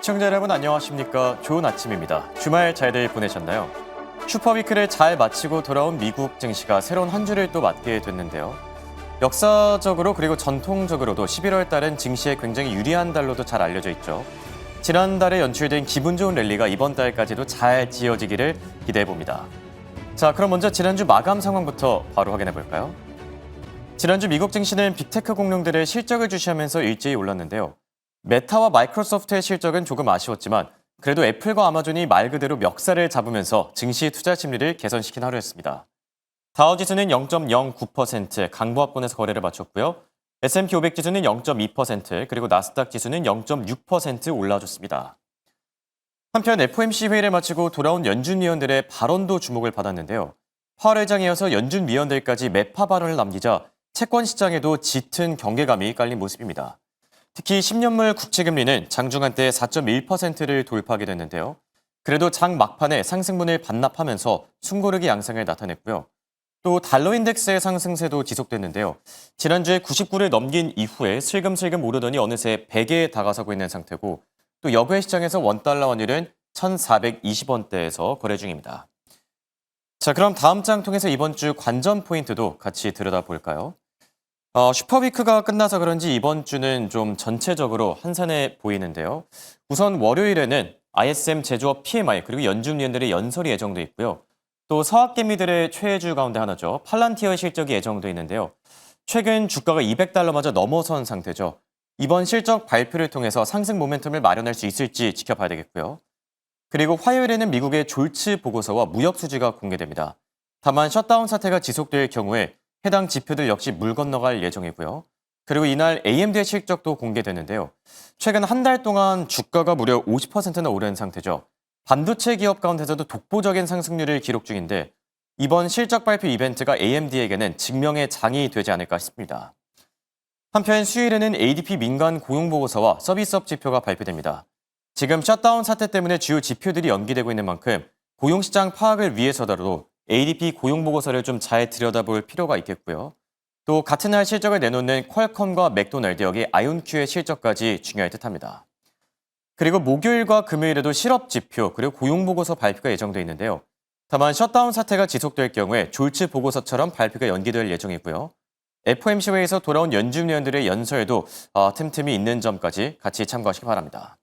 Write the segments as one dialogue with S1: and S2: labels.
S1: 시청자 여러분 안녕하십니까? 좋은 아침입니다. 주말 잘들 보내셨나요? 슈퍼위크를 잘 마치고 돌아온 미국 증시가 새로운 한 주를 또 맞게 됐는데요. 역사적으로 그리고 전통적으로도 11월 달은 증시에 굉장히 유리한 달로도 잘 알려져 있죠. 지난달에 연출된 기분 좋은 랠리가 이번 달까지도 잘 지어지기를 기대해 봅니다. 자, 그럼 먼저 지난주 마감 상황부터 바로 확인해 볼까요? 지난주 미국 증시는 빅테크 공룡들의 실적을 주시하면서 일제히 올랐는데요. 메타와 마이크로소프트의 실적은 조금 아쉬웠지만 그래도 애플과 아마존이 말 그대로 멱살을 잡으면서 증시 투자 심리를 개선시킨 하루였습니다. 다우지수는 0.09% 강보합권에서 거래를 마쳤고요. S&P 500 지수는 0.2%, 그리고 나스닥 지수는 0.6% 올라줬습니다. 한편 FOMC 회의를 마치고 돌아온 연준 위원들의 발언도 주목을 받았는데요. 파월 의장에 이어서 연준 위원들까지 매파 발언을 남기자 채권 시장에도 짙은 경계감이 깔린 모습입니다. 특히 10년물 국채금리는 장중 한때 4.1%를 돌파하게 됐는데요. 그래도 장 막판에 상승분을 반납하면서 숨고르기 양상을 나타냈고요. 또 달러 인덱스의 상승세도 지속됐는데요. 지난주에 99를 넘긴 이후에 슬금슬금 오르더니 어느새 100에 다가서고 있는 상태고 또 여부의 시장에서 원달러 환율은 1,420원대에서 거래 중입니다. 자, 그럼 다음 장 통해서 이번 주 관전 포인트도 같이 들여다볼까요? 슈퍼위크가 끝나서 그런지 이번 주는 좀 전체적으로 한산해 보이는데요. 우선 월요일에는 ISM 제조업 PMI 그리고 연준 위원들의 연설이 예정돼 있고요. 또 서학개미들의 최애주 가운데 하나죠. 팔란티어의 실적이 예정돼 있는데요. 최근 주가가 200달러마저 넘어선 상태죠. 이번 실적 발표를 통해서 상승 모멘텀을 마련할 수 있을지 지켜봐야 되겠고요. 그리고 화요일에는 미국의 졸츠 보고서와 무역 수지가 공개됩니다. 다만 셧다운 사태가 지속될 경우에 해당 지표들 역시 물 건너갈 예정이고요. 그리고 이날 AMD의 실적도 공개되는데요. 최근 한 달 동안 주가가 무려 50%나 오른 상태죠. 반도체 기업 가운데서도 독보적인 상승률을 기록 중인데 이번 실적 발표 이벤트가 AMD에게는 증명의 장이 되지 않을까 싶습니다. 한편 수요일에는 ADP 민간 고용보고서와 서비스업 지표가 발표됩니다. 지금 셧다운 사태 때문에 주요 지표들이 연기되고 있는 만큼 고용시장 파악을 위해서라도 ADP 고용보고서를 좀 잘 들여다볼 필요가 있겠고요. 또 같은 날 실적을 내놓는 퀄컴과 맥도날드 여기 아이온큐의 실적까지 중요할 듯합니다. 그리고 목요일과 금요일에도 실업 지표 그리고 고용보고서 발표가 예정돼 있는데요. 다만 셧다운 사태가 지속될 경우에 졸츠 보고서처럼 발표가 연기될 예정이고요. FOMC 회의에서 돌아온 연준 위원들의 연설도 틈틈이 있는 점까지 같이 참고하시기 바랍니다.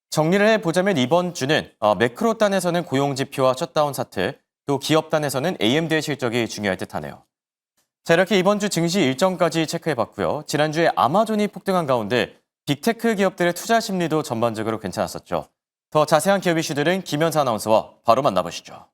S1: 정리를 해보자면 이번 주는 매크로 단에서는 고용지표와 셧다운 사태, 또 기업 단에서는 AMD의 실적이 중요할 듯하네요. 자, 이렇게 이번 주 증시 일정까지 체크해봤고요. 지난주에 아마존이 폭등한 가운데 빅테크 기업들의 투자 심리도 전반적으로 괜찮았었죠. 더 자세한 기업 이슈들은 김현사 아나운서와 바로 만나보시죠.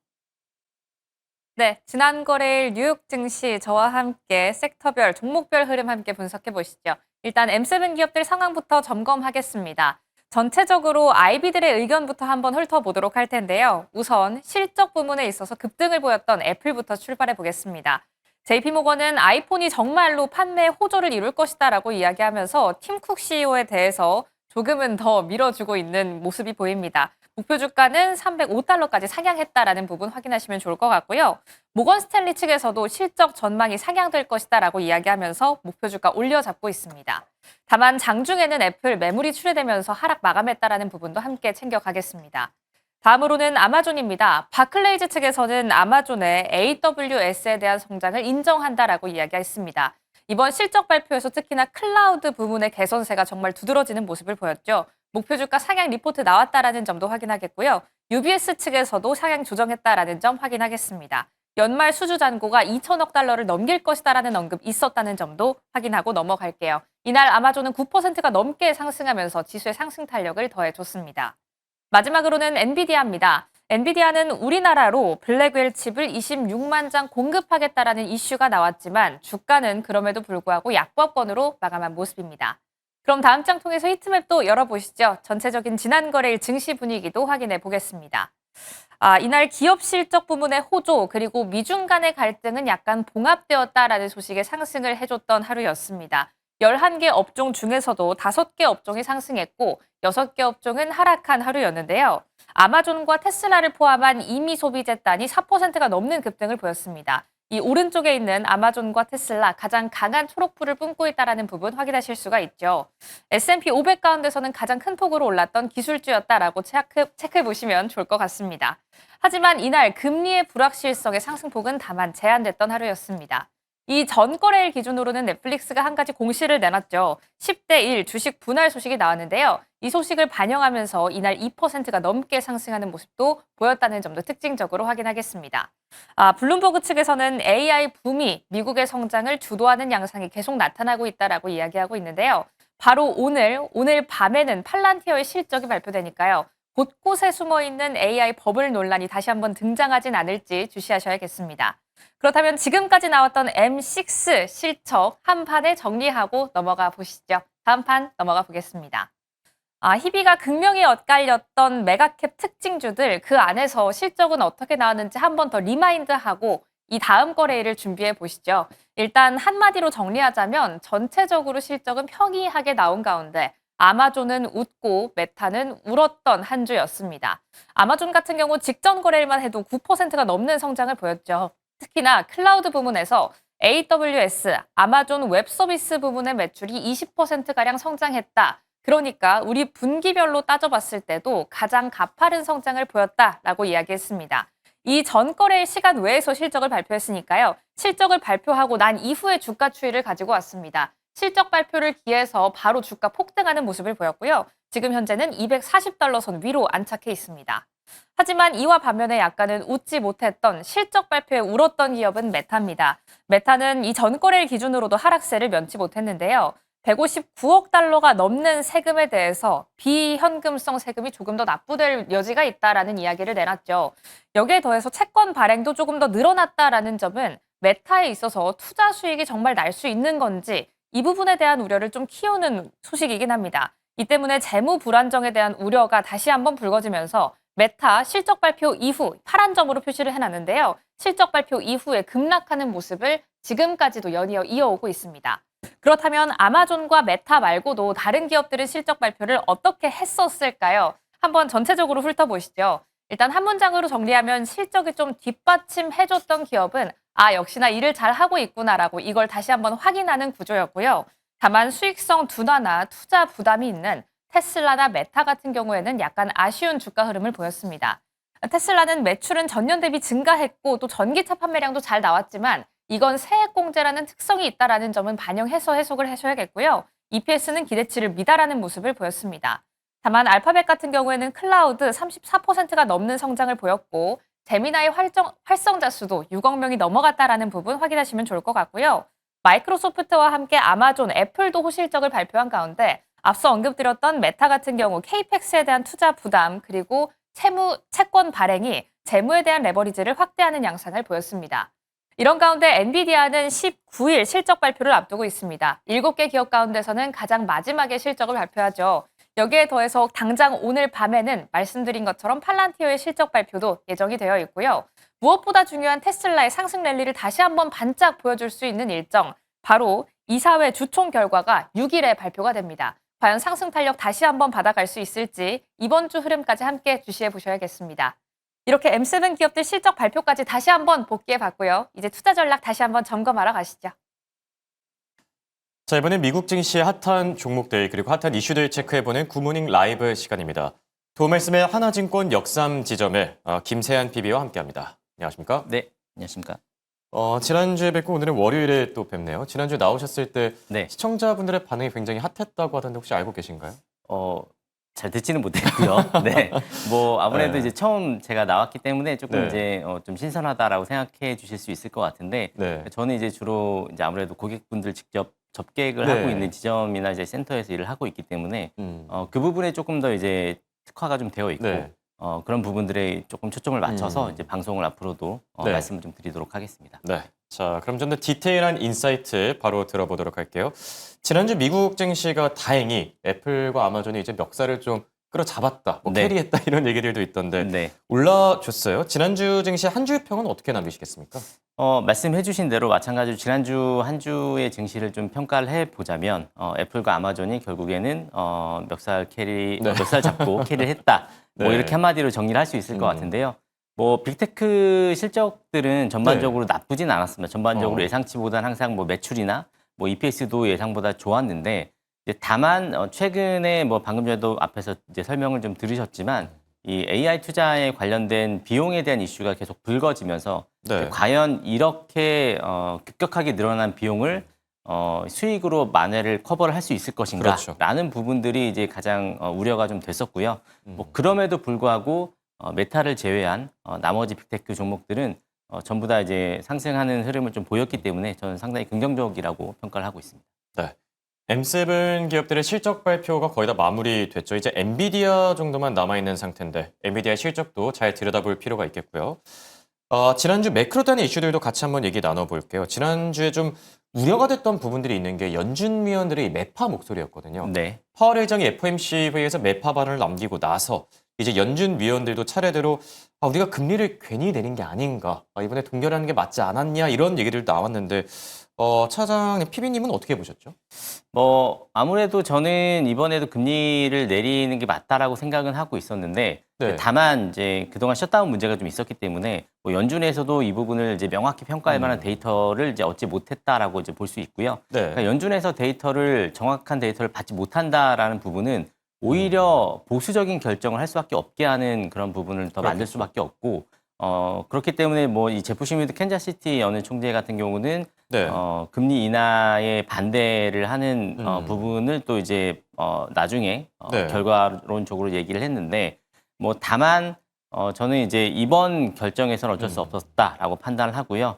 S2: 네, 지난 거래일 뉴욕 증시 저와 함께 섹터별, 종목별 흐름 함께 분석해 보시죠. 일단 M7 기업들 상황부터 점검하겠습니다. 전체적으로 IB들의 의견부터 한번 훑어보도록 할 텐데요. 우선 실적 부문에 있어서 급등을 보였던 애플부터 출발해 보겠습니다. JP모건은 아이폰이 정말로 판매에 호조를 이룰 것이다라고 이야기하면서 팀 쿡 CEO에 대해서 조금은 더 밀어주고 있는 모습이 보입니다. 목표 주가는 305달러까지 상향했다라는 부분 확인하시면 좋을 것 같고요. 모건 스탠리 측에서도 실적 전망이 상향될 것이다라고 이야기하면서 목표 주가 올려잡고 있습니다. 다만 장중에는 애플 매물이 출회되면서 하락 마감했다라는 부분도 함께 챙겨가겠습니다. 다음으로는 아마존입니다. 바클레이즈 측에서는 아마존의 AWS에 대한 성장을 인정한다라고 이야기했습니다. 이번 실적 발표에서 특히나 클라우드 부문의 개선세가 정말 두드러지는 모습을 보였죠. 목표 주가 상향 리포트 나왔다라는 점도 확인하겠고요. UBS 측에서도 상향 조정했다라는 점 확인하겠습니다. 연말 수주 잔고가 2천억 달러를 넘길 것이다라는 언급 있었다는 점도 확인하고 넘어갈게요. 이날 아마존은 9%가 넘게 상승하면서 지수의 상승 탄력을 더해줬습니다. 마지막으로는 엔비디아입니다. 엔비디아는 우리나라로 블랙웰 칩을 26만 장 공급하겠다라는 이슈가 나왔지만 주가는 그럼에도 불구하고 약보합권으로 마감한 모습입니다. 그럼 다음 장 통해서 히트맵도 열어보시죠. 전체적인 지난 거래일 증시 분위기도 확인해 보겠습니다. 이날 기업 실적 부문의 호조 그리고 미중 간의 갈등은 약간 봉합되었다라는 소식에 상승을 해줬던 하루였습니다. 11개 업종 중에서도 5개 업종이 상승했고 6개 업종은 하락한 하루였는데요. 아마존과 테슬라를 포함한 이미 소비재 단이 4%가 넘는 급등을 보였습니다. 이 오른쪽에 있는 아마존과 테슬라 가장 강한 초록불을 뿜고 있다는 부분 확인하실 수가 있죠. S&P 500 가운데서는 가장 큰 폭으로 올랐던 기술주였다라고 체크해 보시면 좋을 것 같습니다. 하지만 이날 금리의 불확실성의 상승폭은 다만 제한됐던 하루였습니다. 이 전 거래일 기준으로는 넷플릭스가 한 가지 공시를 내놨죠. 10대 1 주식 분할 소식이 나왔는데요. 이 소식을 반영하면서 이날 2%가 넘게 상승하는 모습도 보였다는 점도 특징적으로 확인하겠습니다. 블룸버그 측에서는 AI 붐이 미국의 성장을 주도하는 양상이 계속 나타나고 있다라고 이야기하고 있는데요. 바로 오늘 밤에는 팔란티어의 실적이 발표되니까요. 곳곳에 숨어있는 AI 버블 논란이 다시 한번 등장하진 않을지 주시하셔야겠습니다. 그렇다면 지금까지 나왔던 M6 실적 한 판에 정리하고 넘어가 보시죠. 다음 판 넘어가 보겠습니다. 희비가 극명히 엇갈렸던 메가캡 특징주들 그 안에서 실적은 어떻게 나왔는지 한 번 더 리마인드하고 이 다음 거래일을 준비해 보시죠. 일단 한마디로 정리하자면 전체적으로 실적은 평이하게 나온 가운데 아마존은 웃고 메타는 울었던 한 주였습니다. 아마존 같은 경우 직전 거래일만 해도 9%가 넘는 성장을 보였죠. 특히나 클라우드 부문에서 AWS, 아마존 웹 서비스 부문의 매출이 20%가량 성장했다. 그러니까 우리 분기별로 따져봤을 때도 가장 가파른 성장을 보였다라고 이야기했습니다. 이 전 거래일 시간 외에서 실적을 발표했으니까요. 실적을 발표하고 난 이후의 주가 추이를 가지고 왔습니다. 실적 발표를 기해서 바로 주가 폭등하는 모습을 보였고요. 지금 현재는 240달러 선 위로 안착해 있습니다. 하지만 이와 반면에 약간은 웃지 못했던 실적 발표에 울었던 기업은 메타입니다. 메타는 이 전 거래일 기준으로도 하락세를 면치 못했는데요. 159억 달러가 넘는 세금에 대해서 비현금성 세금이 조금 더 납부될 여지가 있다라는 이야기를 내놨죠. 여기에 더해서 채권 발행도 조금 더 늘어났다라는 점은 메타에 있어서 투자 수익이 정말 날 수 있는 건지 이 부분에 대한 우려를 좀 키우는 소식이긴 합니다. 이 때문에 재무 불안정에 대한 우려가 다시 한번 불거지면서 메타 실적 발표 이후 파란 점으로 표시를 해놨는데요. 실적 발표 이후에 급락하는 모습을 지금까지도 연이어 이어오고 있습니다. 그렇다면 아마존과 메타 말고도 다른 기업들은 실적 발표를 어떻게 했었을까요? 한번 전체적으로 훑어보시죠. 일단 한 문장으로 정리하면 실적이 좀 뒷받침해줬던 기업은 역시나 일을 잘 하고 있구나라고 이걸 다시 한번 확인하는 구조였고요. 다만 수익성 둔화나 투자 부담이 있는 테슬라나 메타 같은 경우에는 약간 아쉬운 주가 흐름을 보였습니다. 테슬라는 매출은 전년 대비 증가했고 또 전기차 판매량도 잘 나왔지만 이건 세액공제라는 특성이 있다는 점은 반영해서 해석을 하셔야겠고요. EPS는 기대치를 미달하는 모습을 보였습니다. 다만 알파벳 같은 경우에는 클라우드 34%가 넘는 성장을 보였고 제미나이 활성자 수도 6억 명이 넘어갔다는 부분 확인하시면 좋을 것 같고요. 마이크로소프트와 함께 아마존, 애플도 호실적을 발표한 가운데 앞서 언급드렸던 메타 같은 경우 케이펙스에 대한 투자 부담 그리고 채권 발행이 재무에 대한 레버리지를 확대하는 양상을 보였습니다. 이런 가운데 엔비디아는 19일 실적 발표를 앞두고 있습니다. 7개 기업 가운데서는 가장 마지막에 실적을 발표하죠. 여기에 더해서 당장 오늘 밤에는 말씀드린 것처럼 팔란티어의 실적 발표도 예정이 되어 있고요. 무엇보다 중요한 테슬라의 상승 랠리를 다시 한번 반짝 보여줄 수 있는 일정, 바로 이사회 주총 결과가 6일에 발표가 됩니다. 과연 상승 탄력 다시 한번 받아갈 수 있을지 이번 주 흐름까지 함께 주시해 보셔야겠습니다. 이렇게 M7 기업들 실적 발표까지 다시 한번 복귀해 봤고요. 이제 투자 전략 다시 한번 점검하러 가시죠.
S1: 자, 이번엔 미국 증시의 핫한 종목들 그리고 핫한 이슈들 체크해보는 굿모닝 라이브 시간입니다. 도움말씀의 하나증권 역삼 지점의 김세한 PB와 함께합니다. 안녕하십니까?
S3: 네, 안녕하십니까?
S1: 지난주에 뵙고 오늘은 월요일에 또 뵙네요. 지난주에 나오셨을 때
S3: 네.
S1: 시청자분들의 반응이 굉장히 핫했다고 하던데 혹시 알고 계신가요?
S3: 잘 듣지는 못했고요. 네, 뭐 아무래도
S1: 네.
S3: 이제 처음 제가 나왔기 때문에 조금
S1: 네.
S3: 이제 좀 신선하다라고 생각해 주실 수 있을 것 같은데,
S1: 네.
S3: 저는 이제 주로 이제 아무래도 고객분들 직접 접객을
S1: 네.
S3: 하고 있는 지점이나 이제 센터에서 일을 하고 있기 때문에
S1: 음.
S3: 그 부분에 조금 더 이제 특화가 좀 되어 있고
S1: 네.
S3: 그런 부분들에 조금 초점을 맞춰서 이제 방송을 앞으로도
S1: 네.
S3: 말씀을 좀 드리도록 하겠습니다.
S1: 네. 자, 그럼 좀 더 디테일한 인사이트 바로 들어보도록 할게요. 지난주 미국 증시가 다행히 애플과 아마존이 이제 멱살을 좀 끌어잡았다, 뭐
S3: 네.
S1: 캐리했다 이런 얘기들도 있던데
S3: 네.
S1: 올라줬어요. 지난주 증시 한 주 평은 어떻게 남기시겠습니까?
S3: 말씀해 주신 대로 마찬가지로 지난주 한 주의 증시를 좀 평가를 해보자면 애플과 아마존이 결국에는 멱살 잡고 캐리를 했다. 뭐
S1: 네.
S3: 이렇게 한마디로 정리를 할 수 있을 것 같은데요. 뭐 빅테크 실적들은 전반적으로 나쁘진 않았습니다. 전반적으로
S1: 어.
S3: 예상치보다는 항상 뭐 매출이나 뭐 EPS도 예상보다 좋았는데 이제 다만 최근에 뭐 방금 전에도 앞에서 이제 설명을 좀 들으셨지만 이 AI 투자에 관련된 비용에 대한 이슈가 계속 불거지면서
S1: 네.
S3: 과연 이렇게 급격하게 늘어난 비용을 수익으로 만회를 커버를 할 수 있을
S1: 그렇죠.
S3: 것인가라는 부분들이 이제 가장 우려가 좀 됐었고요. 뭐 그럼에도 불구하고 메타를 제외한 나머지 빅테크 종목들은 전부 다 이제 상승하는 흐름을 좀 보였기 때문에 저는 상당히 긍정적이라고 평가를 하고 있습니다.
S1: 네. M7 기업들의 실적 발표가 거의 다 마무리됐죠. 이제 엔비디아 정도만 남아있는 상태인데 엔비디아 실적도 잘 들여다볼 필요가 있겠고요. 지난주 매크로 단위 이슈들도 같이 한번 얘기 나눠볼게요. 지난주에 좀 우려가 됐던 부분들이 있는 게 연준 위원들의 이 매파 목소리였거든요.
S3: 네.
S1: 파월 의장이 FOMC 회의에서 매파 발언을 남기고 나서 이제 연준 위원들도 차례대로 우리가 금리를 괜히 내린 게 아닌가, 이번에 동결하는 게 맞지 않았냐 이런 얘기들도 나왔는데 차장님, PB님은 어떻게 보셨죠?
S3: 뭐 아무래도 저는 이번에도 금리를 내리는 게 맞다라고 생각은 하고 있었는데
S1: 네.
S3: 다만 이제 그동안 셧다운 문제가 좀 있었기 때문에 뭐 연준에서도 이 부분을 이제 명확히 평가할 만한 데이터를 이제 얻지 못했다라고 이제 볼 수 있고요.
S1: 네.
S3: 그러니까 연준에서 정확한 데이터를 받지 못한다라는 부분은 오히려 보수적인 결정을 할 수밖에 없게 하는 그런 부분을 더 만들
S1: 그렇겠죠.
S3: 수밖에 없고 그렇기 때문에 뭐 이 제프 슈미드 캔자시티 연은 총재 같은 경우는
S1: 네.
S3: 금리 인하에 반대를 하는 부분을 또 이제 나중에
S1: 네.
S3: 결과론적으로 얘기를 했는데 뭐 다만 저는 이제 이번 결정에서는 어쩔 수 없었다라고 판단을 하고요.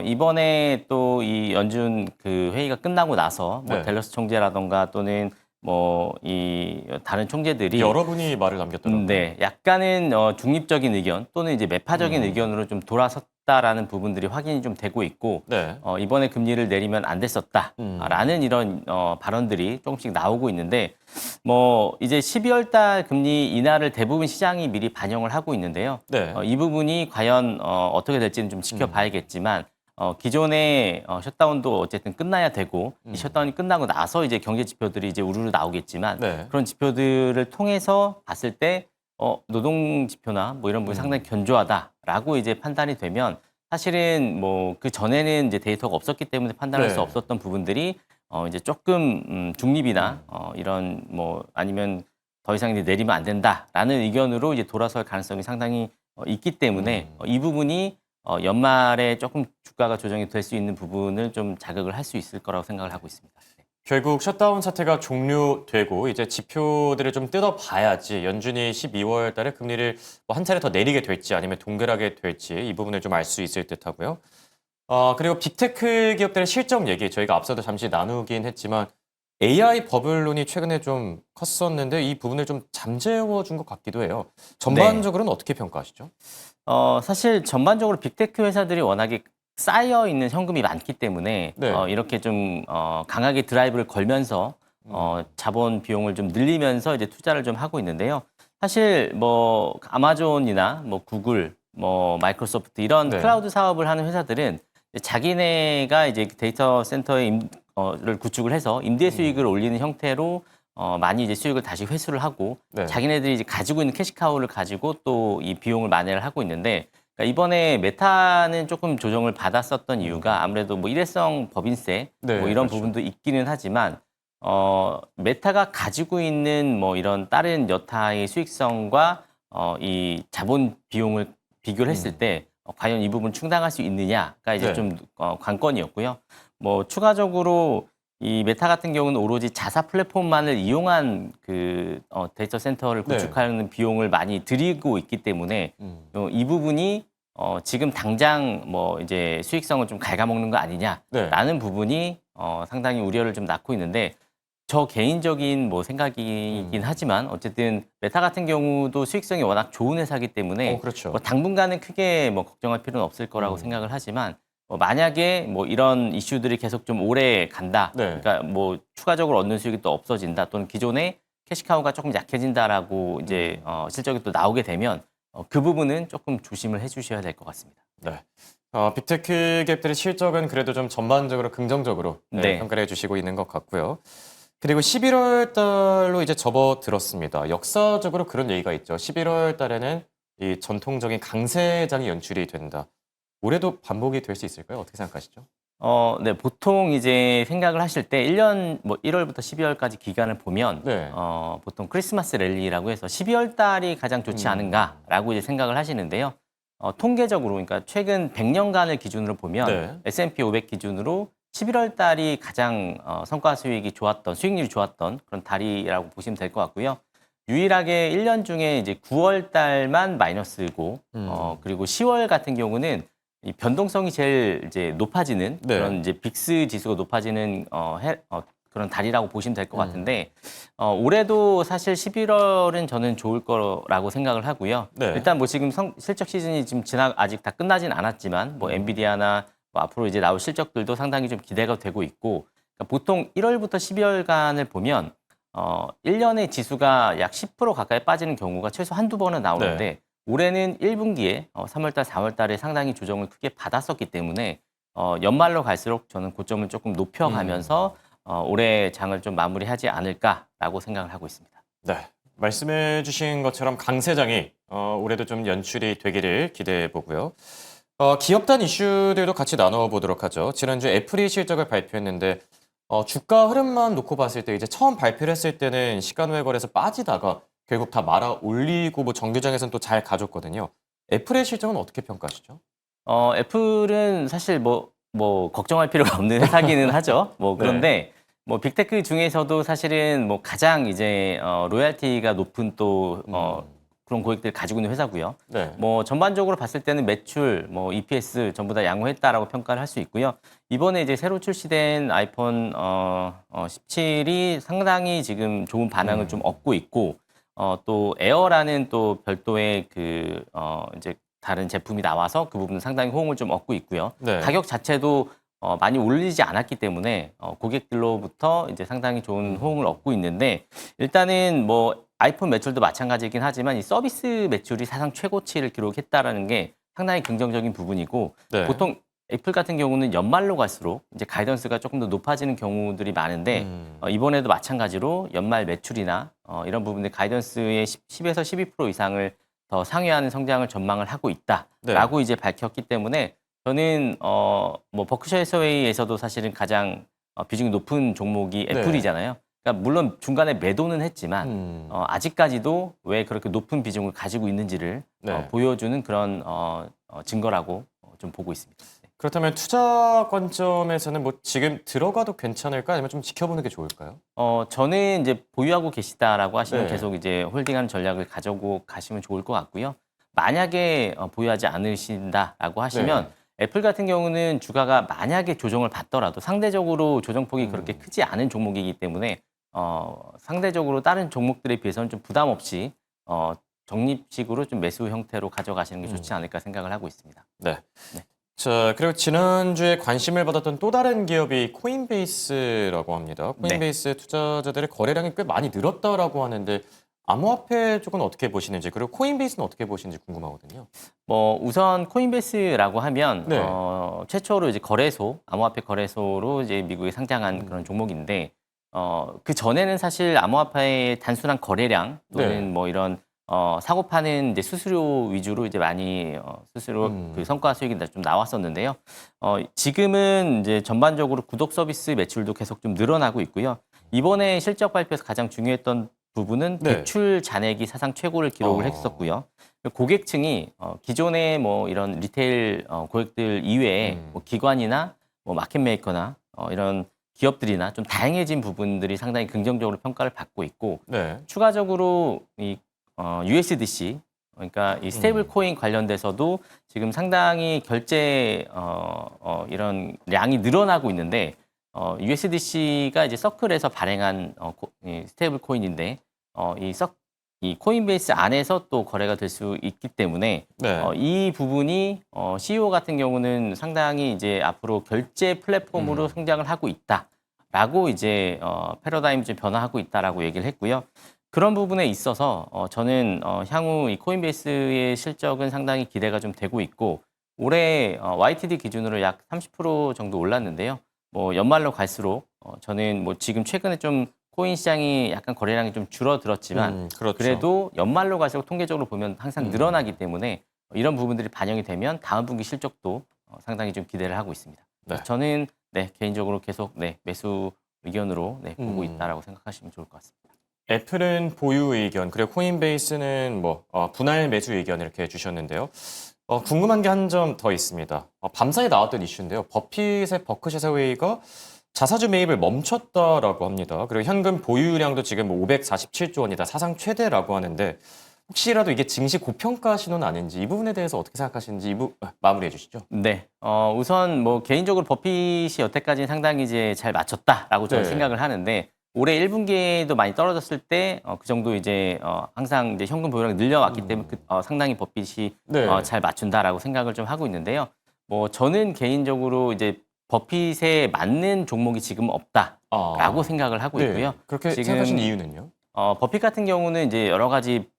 S3: 이번에 또 이 연준 그 회의가 끝나고 나서 뭐
S1: 네.
S3: 델러스 총재라던가 또는 뭐 이 다른 총재들이
S1: 여러분이 말을 남겼더라고요.
S3: 네, 약간은 중립적인 의견 또는 이제 매파적인 의견으로 좀 돌아섰다라는 부분들이 확인이 좀 되고 있고
S1: 네.
S3: 이번에 금리를 내리면 안 됐었다라는 이런 발언들이 조금씩 나오고 있는데 뭐 이제 12월 달 금리 인하를 대부분 시장이 미리 반영을 하고 있는데요.
S1: 네.
S3: 이 부분이 과연 어떻게 될지는 좀 지켜봐야겠지만 기존의 셧다운도 어쨌든 끝나야 되고 이 셧다운이 끝나고 나서 이제 경제 지표들이 이제 우르르 나오겠지만
S1: 네.
S3: 그런 지표들을 통해서 봤을 때 노동 지표나 뭐 이런 부분이 상당히 견조하다라고 이제 판단이 되면 사실은 뭐 그 전에는 이제 데이터가 없었기 때문에 판단할
S1: 네.
S3: 수 없었던 부분들이 이제 조금 중립이나 이런 뭐 아니면 더 이상 이제 내리면 안 된다라는 의견으로 이제 돌아설 가능성이 상당히 있기 때문에 이 부분이 연말에 조금 주가가 조정이 될 수 있는 부분을 좀 자극을 할 수 있을 거라고 생각을 하고 있습니다.
S1: 결국 셧다운 사태가 종료되고 이제 지표들을 좀 뜯어봐야지 연준이 12월 달에 금리를 뭐 한 차례 더 내리게 될지 아니면 동결하게 될지 이 부분을 좀 알 수 있을 듯하고요. 그리고 빅테크 기업들의 실적 얘기 저희가 앞서도 잠시 나누긴 했지만 AI 버블론이 최근에 좀 컸었는데 이 부분을 좀 잠재워준 것 같기도 해요. 전반적으로는 어떻게 평가하시죠?
S3: 사실 전반적으로 빅테크 회사들이 워낙에 쌓여 있는 현금이 많기 때문에
S1: 네.
S3: 이렇게 좀 강하게 드라이브를 걸면서 자본 비용을 좀 늘리면서 이제 투자를 좀 하고 있는데요. 사실 뭐 아마존이나 뭐 구글, 뭐 마이크로소프트 이런
S1: 네.
S3: 클라우드 사업을 하는 회사들은 자기네가 이제 데이터 센터를 구축을 해서 임대 수익을 올리는 형태로 많이 이제 수익을 다시 회수를 하고
S1: 네.
S3: 자기네들이 이제 가지고 있는 캐시카우를 가지고 또 이 비용을 만회를 하고 있는데 그러니까 이번에 메타는 조금 조정을 받았었던 이유가 아무래도 뭐 일회성 법인세
S1: 네,
S3: 뭐 이런
S1: 그렇죠.
S3: 부분도 있기는 하지만 메타가 가지고 있는 뭐 이런 다른 여타의 수익성과 이 자본 비용을 비교를 했을 때 과연 이 부분 충당할 수 있느냐가 이제
S1: 네.
S3: 좀 관건이었고요. 뭐 추가적으로 이 메타 같은 경우는 오로지 자사 플랫폼만을 이용한 그 데이터 센터를
S1: 네.
S3: 구축하는 비용을 많이 들이고 있기 때문에 이 부분이 지금 당장 뭐 이제 수익성을 좀 갉아먹는 거 아니냐라는
S1: 네.
S3: 부분이 상당히 우려를 좀 낳고 있는데 저 개인적인 뭐 생각이긴 하지만 어쨌든 메타 같은 경우도 수익성이 워낙 좋은 회사이기 때문에
S1: 그렇죠.
S3: 뭐 당분간은 크게 뭐 걱정할 필요는 없을 거라고 생각을 하지만 만약에 뭐 이런 이슈들이 계속 좀 오래 간다.
S1: 네.
S3: 그러니까 뭐 추가적으로 얻는 수익이 또 없어진다. 또는 기존의 캐시카우가 조금 약해진다라고 이제 실적이 또 나오게 되면 그 부분은 조금 조심을 해주셔야 될 것 같습니다.
S1: 네. 빅테크 갭들의 실적은 그래도 좀 전반적으로 긍정적으로
S3: 네.
S1: 평가를 해주시고 있는 것 같고요. 그리고 11월 달로 이제 접어들었습니다. 역사적으로 그런 얘기가 있죠. 11월 달에는 이 전통적인 강세장이 연출이 된다. 올해도 반복이 될 수 있을까요? 어떻게 생각하시죠?
S3: 네, 보통 이제 생각을 하실 때 1년 뭐 1월부터 12월까지 기간을 보면
S1: 네.
S3: 보통 크리스마스 랠리라고 해서 12월 달이 가장 좋지 않은가라고 이제 생각을 하시는데요. 통계적으로 그러니까 최근 100년간을 기준으로 보면
S1: 네.
S3: S&P 500 기준으로 11월 달이 가장 성과 수익이 좋았던 수익률이 좋았던 그런 달이라고 보시면 될 것 같고요. 유일하게 1년 중에 이제 9월 달만 마이너스고 그리고 10월 같은 경우는 이 변동성이 제일 이제 높아지는
S1: 네.
S3: 그런 이제 빅스 지수가 높아지는 그런 달이라고 보시면 될 것 같은데 올해도 사실 11월은 저는 좋을 거라고 생각을 하고요.
S1: 네.
S3: 일단 뭐 지금 실적 시즌이 지금 아직 다 끝나진 않았지만 뭐 엔비디아나 뭐 앞으로 이제 나올 실적들도 상당히 좀 기대가 되고 있고 그러니까 보통 1월부터 12월간을 보면 1년의 지수가 약 10% 가까이 빠지는 경우가 최소 한두 번은 나오는데 올해는 1분기에 3월달, 4월달에 상당히 조정을 크게 받았었기 때문에 연말로 갈수록 저는 고점을 조금 높여가면서 올해 장을 좀 마무리하지 않을까라고 생각을 하고 있습니다.
S1: 네. 말씀해 주신 것처럼 강세장이 올해도 좀 연출이 되기를 기대해 보고요. 기업단 이슈들도 같이 나눠보도록 하죠. 지난주 애플이 실적을 발표했는데 주가 흐름만 놓고 봤을 때 이제 처음 발표를 했을 때는 시간 외 거래에서 빠지다가 결국 다 말아 올리고 뭐 정규장에서는 또 잘 가졌거든요. 애플의 실적은 어떻게 평가하시죠?
S3: 애플은 사실 뭐 걱정할 필요가 없는 회사기는 하죠. 뭐 그런데 뭐 빅테크 중에서도 사실은 뭐 가장 이제 로열티가 높은 또 그런 고객들 가지고 있는 회사고요.
S1: 네.
S3: 뭐 전반적으로 봤을 때는 매출, 뭐 EPS 전부 다 양호했다라고 평가를 할 수 있고요. 이번에 이제 새로 출시된 아이폰 17이 상당히 지금 좋은 반응을 좀 얻고 있고 또 에어라는 또 별도의 이제 다른 제품이 나와서 그 부분은 상당히 호응을 좀 얻고 있고요.
S1: 네.
S3: 가격 자체도 많이 올리지 않았기 때문에 고객들로부터 이제 상당히 좋은 호응을 얻고 있는데 일단은 뭐 아이폰 매출도 마찬가지긴 하지만 이 서비스 매출이 사상 최고치를 기록했다라는 게 상당히 긍정적인 부분이고
S1: 네.
S3: 보통 애플 같은 경우는 연말로 갈수록 이제 가이던스가 조금 더 높아지는 경우들이 많은데 이번에도 마찬가지로 연말 매출이나 이런 부분들 가이던스의 10에서 12% 이상을 더 상회하는 성장을 전망을 하고 있다라고 이제 밝혔기 때문에 저는 뭐 버크셔 해서웨이에서도 사실은 가장 비중이 높은 종목이 애플이잖아요. 그러니까 물론 중간에 매도는 했지만 아직까지도 왜 그렇게 높은 비중을 가지고 있는지를 보여주는 그런 증거라고 좀 보고 있습니다.
S1: 그렇다면 투자 관점에서는 뭐 지금 들어가도 괜찮을까 아니면 좀 지켜보는 게 좋을까요?
S3: 저는 이제 보유하고 계시다라고 하시면
S1: 네.
S3: 계속 이제 홀딩하는 전략을 가지고 가시면 좋을 것 같고요. 만약에 보유하지 않으신다라고 하시면 애플 같은 경우는 주가가 만약에 조정을 받더라도 상대적으로 조정폭이 그렇게 크지 않은 종목이기 때문에 상대적으로 다른 종목들에 비해서는 좀 부담 없이 적립식으로 좀 매수 형태로 가져가시는 게 좋지 않을까 생각을 하고 있습니다.
S1: 네.
S3: 네.
S1: 자, 그리고 지난주에 관심을 받았던 또 다른 기업이 코인베이스라고 합니다. 코인베이스 투자자들의 거래량이 꽤 많이 늘었다라고 하는데 암호화폐 쪽은 어떻게 보시는지 그리고 코인베이스는 어떻게 보시는지 궁금하거든요.
S3: 뭐 우선 코인베이스라고 하면
S1: 네.
S3: 최초로 이제 암호화폐 거래소로 이제 미국에 상장한 그런 종목인데 그 전에는 사실 암호화폐의 단순한 거래량 또는 뭐 이런 사고 파는 이제 수수료 위주로 이제 많이 수수료 그 성과 수익이 좀 나왔었는데요. 지금은 이제 전반적으로 구독 서비스 매출도 계속 좀 늘어나고 있고요. 이번에 실적 발표에서 가장 중요했던 부분은 대출 잔액이 사상 최고를 기록을 했었고요. 고객층이 기존의 뭐 이런 리테일 고객들 이외에 뭐 기관이나 뭐 마켓메이커나 이런 기업들이나 좀 다양해진 부분들이 상당히 긍정적으로 평가를 받고 있고 추가적으로 이 USDC 그러니까 이 스테이블 코인 관련돼서도 지금 상당히 결제 이런 량이 늘어나고 있는데 USDC가 이제 서클에서 발행한 이 스테이블 코인인데 이 코인베이스 안에서 또 거래가 될 수 있기 때문에 이 부분이 CEO 같은 경우는 상당히 이제 앞으로 결제 플랫폼으로 성장을 하고 있다라고 이제 패러다임이 좀 변화하고 있다라고 얘기를 했고요. 그런 부분에 있어서 저는 향후 이 코인베이스의 실적은 상당히 기대가 좀 되고 있고 올해 YTD 기준으로 약 30% 정도 올랐는데요. 뭐 연말로 갈수록 저는 뭐 지금 최근에 좀 코인 시장이 약간 거래량이 좀 줄어들었지만
S1: 그렇죠.
S3: 그래도 연말로 갈수록 통계적으로 보면 항상 늘어나기 때문에 이런 부분들이 반영이 되면 다음 분기 실적도 상당히 좀 기대를 하고 있습니다.
S1: 네.
S3: 저는 개인적으로 계속 매수 의견으로 보고 있다라고 생각하시면 좋을 것 같습니다.
S1: 애플은 보유 의견, 그리고 코인베이스는 분할 매수 의견 이렇게 주셨는데요. 궁금한 게 한 점 더 있습니다. 밤사이 나왔던 이슈인데요. 버핏의 버크셔 회의가 자사주 매입을 멈췄다라고 합니다. 그리고 현금 보유량도 지금 547조 원이다. 사상 최대라고 하는데 혹시라도 이게 증시 고평가 신호는 아닌지 이 부분에 대해서 어떻게 생각하시는지 마무리해 주시죠.
S3: 네. 우선 개인적으로 버핏이 여태까지 상당히 이제 잘 맞췄다라고 저는
S1: 네.
S3: 생각을 하는데 올해 1분기에도 많이 떨어졌을 때 그 정도 이제 항상 이제 현금 보유량이 늘려왔기 때문에 상당히 버핏이
S1: 네.
S3: 잘 맞춘다라고 생각을 좀 하고 있는데요. 저는 개인적으로 이제 버핏에 맞는 종목이 지금 없다라고 생각을 하고
S1: 네.
S3: 있고요.
S1: 그렇게
S3: 지금
S1: 생각하신 이유는요?
S3: 버핏 같은 경우는 이제 여러 가지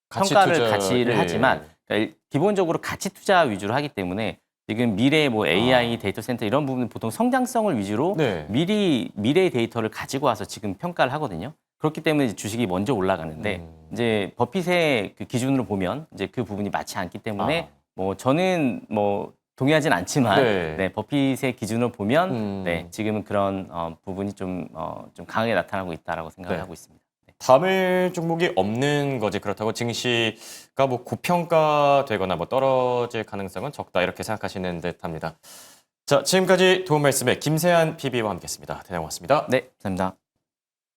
S3: 가치를 하지만 그러니까 기본적으로 가치 투자 위주로 하기 때문에 지금 미래 AI 데이터 센터 이런 부분은 보통 성장성을 위주로
S1: 네.
S3: 미래의 데이터를 가지고 와서 지금 평가를 하거든요. 그렇기 때문에 이제 주식이 먼저 올라가는데 이제 버핏의 그 기준으로 보면 이제 그 부분이 맞지 않기 때문에 저는 동의하진 않지만
S1: 네.
S3: 버핏의 기준으로 보면 지금은 그런 부분이 좀 강하게 나타나고 있다라고 생각을
S1: 네.
S3: 하고 있습니다.
S1: 담을 종목이 없는 거지 그렇다고 증시가 고평가되거나 떨어질 가능성은 적다 이렇게 생각하시는 듯합니다. 자, 지금까지 도움 말씀에 김세한 PB와 함께했습니다. 대단히 고맙습니다.
S3: 네, 감사합니다.